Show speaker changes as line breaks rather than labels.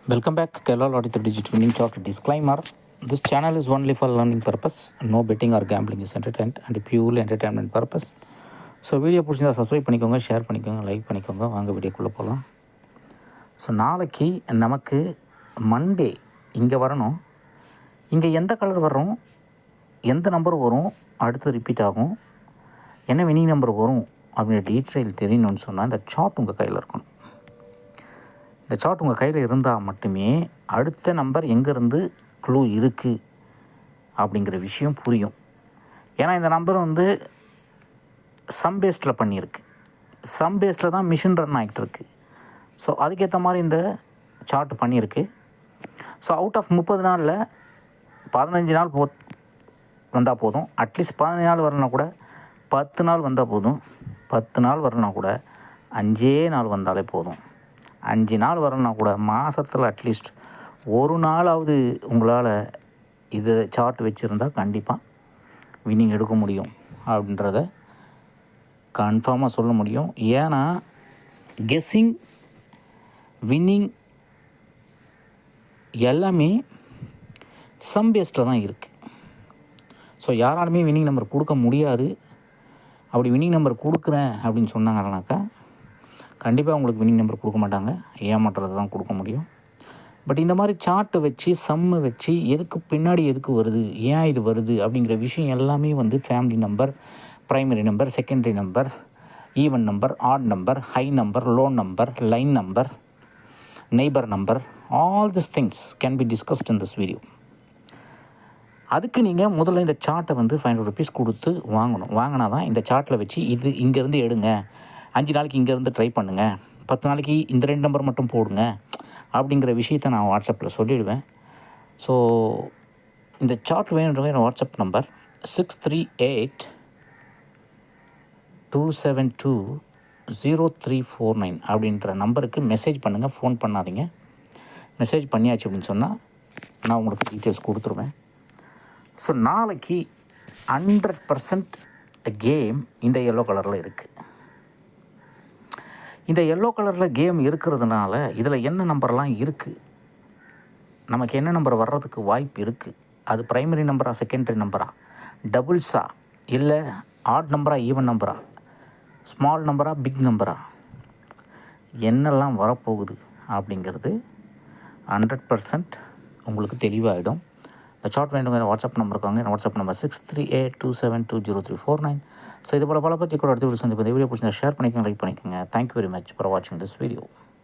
Welcome back, Kerala Lottery 3 Digit Winning Chart. Disclaimer: This channel is only for learning purpose. No betting or gambling is entertainment and purely entertainment purpose. So video பிடிச்சிருந்தா subscribe பண்ணிக்கோங்க, share பண்ணிக்கோங்க, like பண்ணிக்கோங்க. வாங்க வீடியோக்குள்ளே போகலாம். So நாளைக்கு நமக்கு Monday இங்கே வரணும். இங்கே எந்த கலர் வரும், எந்த நம்பர் வரும், அடுத்து ரிப்பீட் ஆகும், என்ன வினிங் நம்பர் வரும் அப்படின்ற டீட்டெயில் தெரியணும்னு சொன்னால் இந்த சார்ட் உங்கள் கையில் இருக்கணும். இந்த சார்ட் உங்கள் கையில் இருந்தால் மட்டுமே அடுத்த நம்பர் எங்கேருந்து க்ளூ இருக்குது அப்படிங்கிற விஷயம் புரியும். ஏன்னா இந்த நம்பர் சம் பேஸ்டில் பண்ணியிருக்கு. சம் பேஸ்டில் தான் மிஷின் ரன் ஆகிட்டு இருக்கு. ஸோ அதுக்கேற்ற மாதிரி இந்த சார்ட் பண்ணியிருக்கு. ஸோ அவுட் ஆஃப் 30 நாளில் 15 நாள் வந்தால் போதும். அட்லீஸ்ட் 15 நாள் வரணுன்னா கூட 10 நாள் வந்தால் போதும். 10 நாள் வரணுன்னா கூட 5 நாள் வந்தாலே போதும். 5 நாள் வரணுன்னா கூட மாதத்தில் அட்லீஸ்ட் ஒரு நாளாவது உங்களால் இது சார்ட் வச்சுருந்தால் கண்டிப்பாக வின்னிங் எடுக்க முடியும் அப்படின்றத கன்ஃபார்மாக சொல்ல முடியும். ஏன்னா கெஸ்ஸிங், வின்னிங் எல்லாமே சம் பேஸ்டில் தான் இருக்குது. ஸோ யாராலுமே வின்னிங் நம்பர் கொடுக்க முடியாது. அப்படி வின்னிங் நம்பர் கொடுக்குறேன் அப்படின்னு சொன்னாங்கன்னாக்கா கண்டிப்பாக உங்களுக்கு வின்னிங் நம்பர் கொடுக்க மாட்டாங்க, ஏமாற்றுறது தான் கொடுக்க முடியும். பட் இந்த மாதிரி சார்ட்டை வச்சு சம்மு வச்சு எதுக்கு பின்னாடி எதுக்கு வருது, ஏன் இது வருது அப்படிங்கிற விஷயம் எல்லாமே family number, primary number, secondary number, even number, add number, high number, low number, line number, neighbour number, all this things can be discussed in this video. அதுக்கு நீங்கள் முதல்ல இந்த சார்ட்டை 500 rupees கொடுத்து வாங்கணும். வாங்கினா தான் இந்த சார்ட்டில் வச்சு இது இங்கேருந்து எடுங்க, 5 நாளைக்கு இங்கேருந்து ட்ரை பண்ணுங்கள், 10 நாளைக்கு இந்த 2 நம்பர் மட்டும் போடுங்க அப்படிங்கிற விஷயத்தை நான் வாட்ஸ்அப்பில் சொல்லிவிடுவேன். ஸோ இந்த சார்ட் வேணுன்ற என் வாட்ஸ்அப் நம்பர் 6382720349 அப்படின்ற நம்பருக்கு மெசேஜ் பண்ணுங்கள், ஃபோன் பண்ணாதீங்க. மெசேஜ் பண்ணியாச்சு அப்படின்னு சொன்னால் நான் உங்களுக்கு டீட்டெயில்ஸ் கொடுத்துருவேன். ஸோ நாளைக்கு 100% கேம் இந்த எல்லோ கலரில் இருக்குது. இந்த எல்லோ கலரில் கேம் இருக்கிறதுனால இதில் என்ன நம்பர்லாம் இருக்குது, நமக்கு என்ன நம்பர் வர்றதுக்கு வாய்ப்பு இருக்குது, அது ப்ரைமரி நம்பரா, செகண்டரி நம்பரா, டபுள்ஸா, இல்லை ஆட் நம்பரா, ஈவன் நம்பரா, ஸ்மால் நம்பரா, பிக் நம்பரா, என்னெல்லாம் வரப்போகுது அப்படிங்கிறது 100% உங்களுக்கு தெளிவாகிடும். இந்த சார்ட் வேண்டுங்க வாட்ஸ்அப் நம்பர் இருக்காங்க. என் வாட்ஸ்அப் நம்பர் 6382720349. ஸோ இது போல் பல பற்றி கூட அடுத்த வீடியோ சந்திப்பது. வீடியோ பிடிச்சிருந்தா ஷேர் பண்ணிக்கோங்க, லைக் பண்ணிக்கோங்க. தேங்க்யூ வெரி மச் ஃபார் வாட்சிங் திஸ் வீடியோ.